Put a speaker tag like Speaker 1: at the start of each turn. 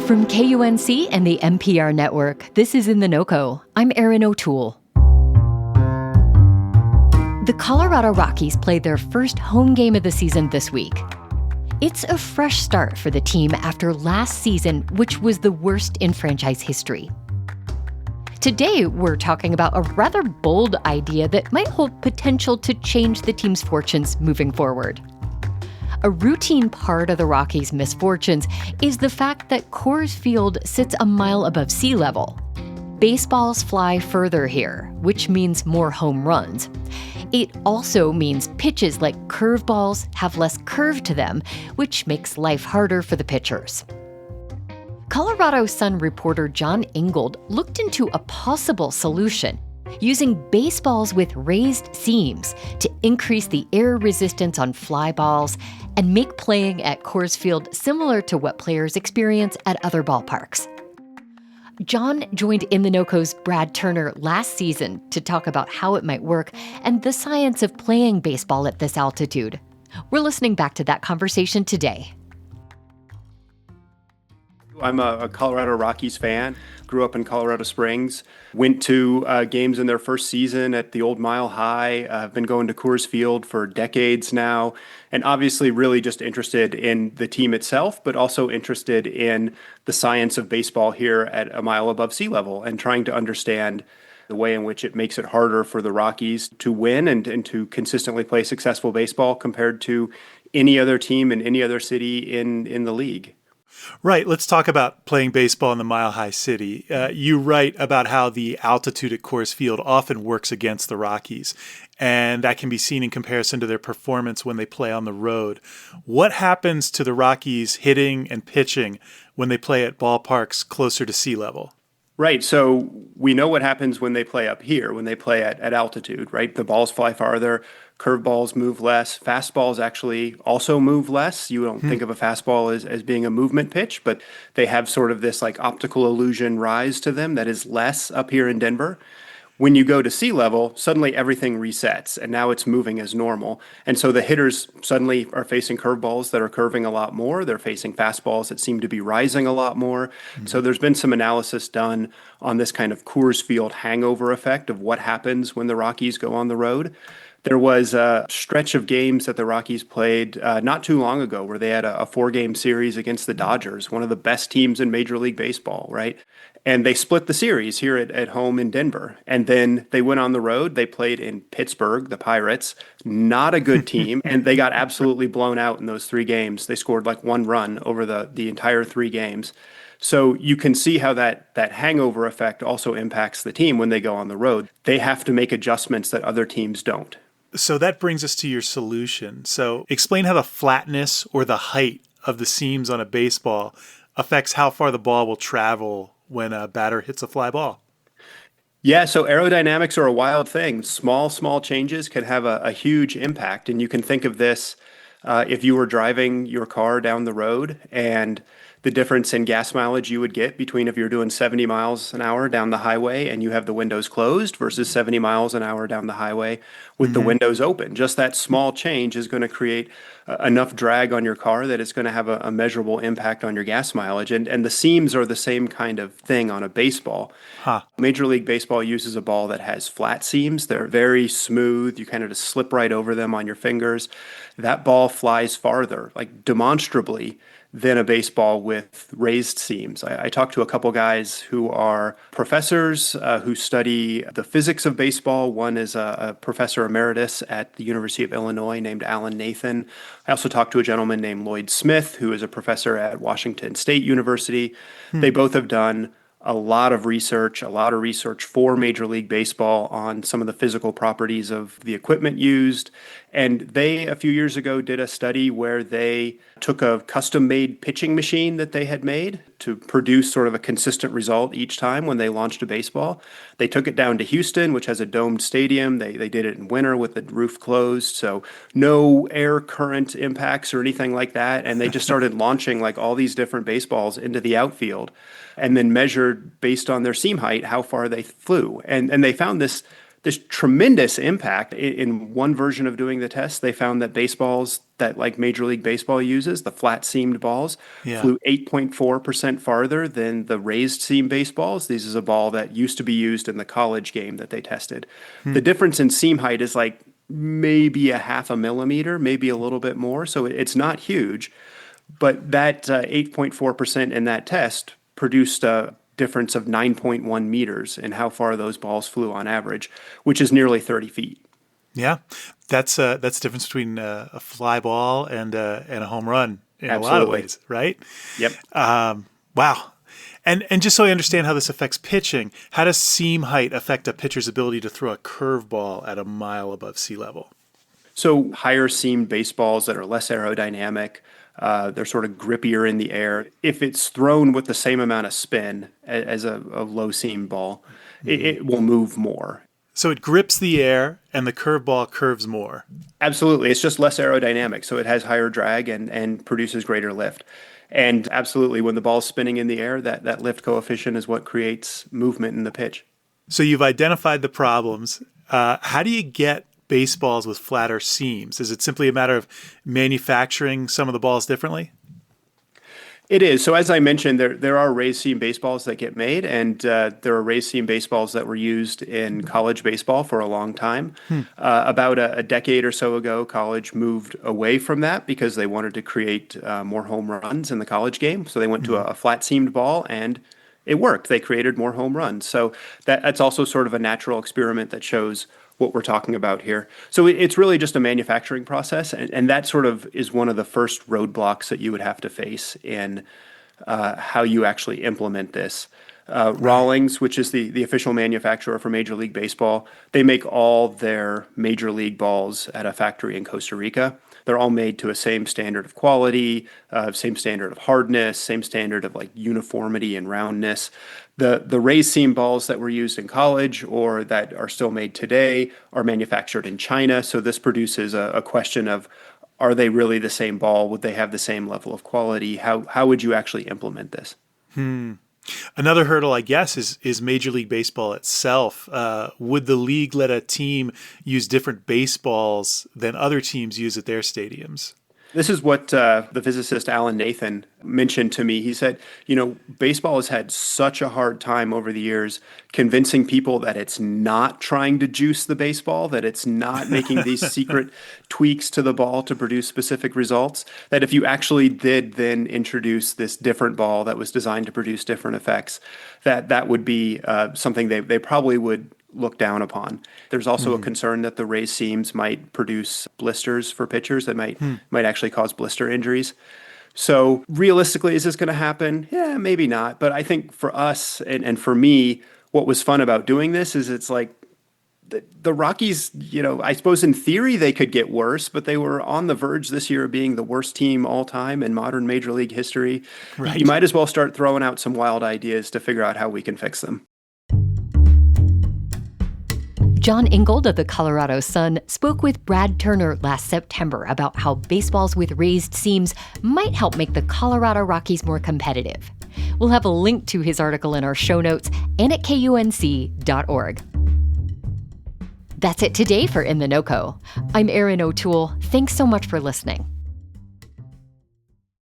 Speaker 1: From KUNC and the NPR network, this is In The NoCo. I'm Erin O'Toole. The Colorado Rockies played their first home game of the season this week. It's a fresh start for the team after last season, which was the worst in franchise history. Today, we're talking about a rather bold idea that might hold potential to change the team's fortunes moving forward. A routine part of the Rockies' misfortunes is the fact that Coors Field sits a mile above sea level. Baseballs fly further here, which means more home runs. It also means pitches like curveballs have less curve to them, which makes life harder for the pitchers. Colorado Sun reporter John Ingold looked into a possible solution, using baseballs with raised seams to increase the air resistance on fly balls and make playing at Coors Field similar to what players experience at other ballparks. John joined In The NoCo's Brad Turner last season to talk about how it might work and the science of playing baseball at this altitude. We're listening back to that conversation today.
Speaker 2: I'm a Colorado Rockies fan, grew up in Colorado Springs, went to games in their first season at the old Mile High. I've been going to Coors Field for decades now, and obviously really just interested in the team itself, but also interested in the science of baseball here at a mile above sea level and trying to understand the way in which it makes it harder for the Rockies to win and to consistently play successful baseball compared to any other team in any other city in the league.
Speaker 3: Right. Let's talk about playing baseball in the Mile High City. You write about how the altitude at Coors Field often works against the Rockies, and that can be seen in comparison to their performance when they play on the road. What happens to the Rockies hitting and pitching when they play at ballparks closer to sea level?
Speaker 2: Right. So we know what happens when they play up here, when they play at altitude, right? The balls fly farther, curveballs move less, fastballs actually also move less. You don't think of a fastball as being a movement pitch, but they have sort of this like optical illusion rise to them that is less up here in Denver. When you go to sea level, suddenly everything resets, and now it's moving as normal. And so the hitters suddenly are facing curveballs that are curving a lot more. They're facing fastballs that seem to be rising a lot more. So there's been some analysis done on this kind of Coors Field hangover effect of what happens when the Rockies go on the road. There was a stretch of games that the Rockies played not too long ago where they had a 4-game series against the Dodgers, one of the best teams in Major League Baseball, right? And they split the series here at home in Denver. And then they went on the road. They played in Pittsburgh, the Pirates, not a good team. And they got absolutely blown out in those 3 games. They scored like 1 run over the entire 3 games. So you can see how that hangover effect also impacts the team when they go on the road. They have to make adjustments that other teams don't.
Speaker 3: So that brings us to your solution. So explain how the flatness or the height of the seams on a baseball affects how far the ball will travel when a batter hits a fly ball.
Speaker 2: Yeah, so aerodynamics are a wild thing. Small changes can have a huge impact. And you can think of this if you were driving your car down the road and the difference in gas mileage you would get between if you're doing 70 miles an hour down the highway and you have the windows closed versus 70 miles an hour down the highway with the windows open. Just that small change is going to create enough drag on your car that it's going to have a measurable impact on your gas mileage. And the seams are the same kind of thing on a baseball. Major League Baseball uses a ball that has flat seams. They're very smooth. You kind of just slip right over them on your fingers. That ball flies farther, like demonstrably, than a baseball with raised seams. I talked to a couple guys who are professors who study the physics of baseball. One is a professor emeritus at the University of Illinois named Alan Nathan. I also talked to a gentleman named Lloyd Smith, who is a professor at Washington State University. They both have done a lot of research for Major League Baseball on some of the physical properties of the equipment used. And they, a few years ago, did a study where they took a custom-made pitching machine that they had made to produce sort of a consistent result each time when they launched a baseball. They took it down to Houston, which has a domed stadium. They did it in winter with the roof closed, so no air current impacts or anything like that. And they just started launching like all these different baseballs into the outfield and then measured based on their seam height how far they flew. And they found this this tremendous impact. In one version of doing the test, they found that baseballs that like Major League Baseball uses, the flat seamed balls, flew 8.4% farther than the raised seam baseballs. This is a ball that used to be used in the college game that they tested. The difference in seam height is like maybe a half a millimeter, maybe a little bit more. So it's not huge, but that 8.4% in that test produced a difference of 9.1 meters in how far those balls flew on average, which is nearly 30 feet.
Speaker 3: Yeah, that's the difference between a fly ball and a home run in
Speaker 2: Absolutely.
Speaker 3: A lot of ways, right?
Speaker 2: Yep.
Speaker 3: Wow. And just so I understand how this affects pitching, how does seam height affect a pitcher's ability to throw a curveball at a mile above sea level?
Speaker 2: So higher seamed baseballs that are less aerodynamic, they're sort of grippier in the air. If it's thrown with the same amount of spin as a low seam ball, it will move more.
Speaker 3: So it grips the air and the curveball curves more.
Speaker 2: Absolutely. It's just less aerodynamic. So it has higher drag and produces greater lift. And absolutely, when the ball's spinning in the air, that lift coefficient is what creates movement in the pitch.
Speaker 3: So you've identified the problems. How do you get baseballs with flatter seams? Is it simply a matter of manufacturing some of the balls differently?
Speaker 2: It is. So as I mentioned, there are raised seam baseballs that get made, and there are raised seam baseballs that were used in college baseball for a long time. About a decade or so ago, college moved away from that because they wanted to create more home runs in the college game. So they went to a flat seamed ball, and it worked. They created more home runs. So that's also sort of a natural experiment that shows what we're talking about here. So it's really just a manufacturing process, and that sort of is one of the first roadblocks that you would have to face in how you actually implement this. Rawlings, which is the official manufacturer for Major League Baseball, they make all their Major League balls at a factory in Costa Rica. They're all made to a same standard of quality, same standard of hardness, same standard of like uniformity and roundness. The raised seam balls that were used in college or that are still made today are manufactured in China. So this produces a question of, are they really the same ball? Would they have the same level of quality? How would you actually implement this?
Speaker 3: Another hurdle, I guess, is Major League Baseball itself. Would the league let a team use different baseballs than other teams use at their stadiums?
Speaker 2: This is what the physicist Alan Nathan mentioned to me. He said, baseball has had such a hard time over the years convincing people that it's not trying to juice the baseball, that it's not making these secret tweaks to the ball to produce specific results, that if you actually did then introduce this different ball that was designed to produce different effects, that would be something they probably would look down upon. There's also a concern that the raised seams might produce blisters for pitchers that might actually cause blister injuries. So realistically, is this going to happen? Yeah, maybe not. But I think for us and for me, what was fun about doing this is it's like the Rockies, I suppose in theory they could get worse, but they were on the verge this year of being the worst team all time in modern Major League history. Right. You might as well start throwing out some wild ideas to figure out how we can fix them.
Speaker 1: John Ingold of the Colorado Sun spoke with Brad Turner last September about how baseballs with raised seams might help make the Colorado Rockies more competitive. We'll have a link to his article in our show notes and at KUNC.org. That's it today for In The NoCo. I'm Erin O'Toole. Thanks so much for listening.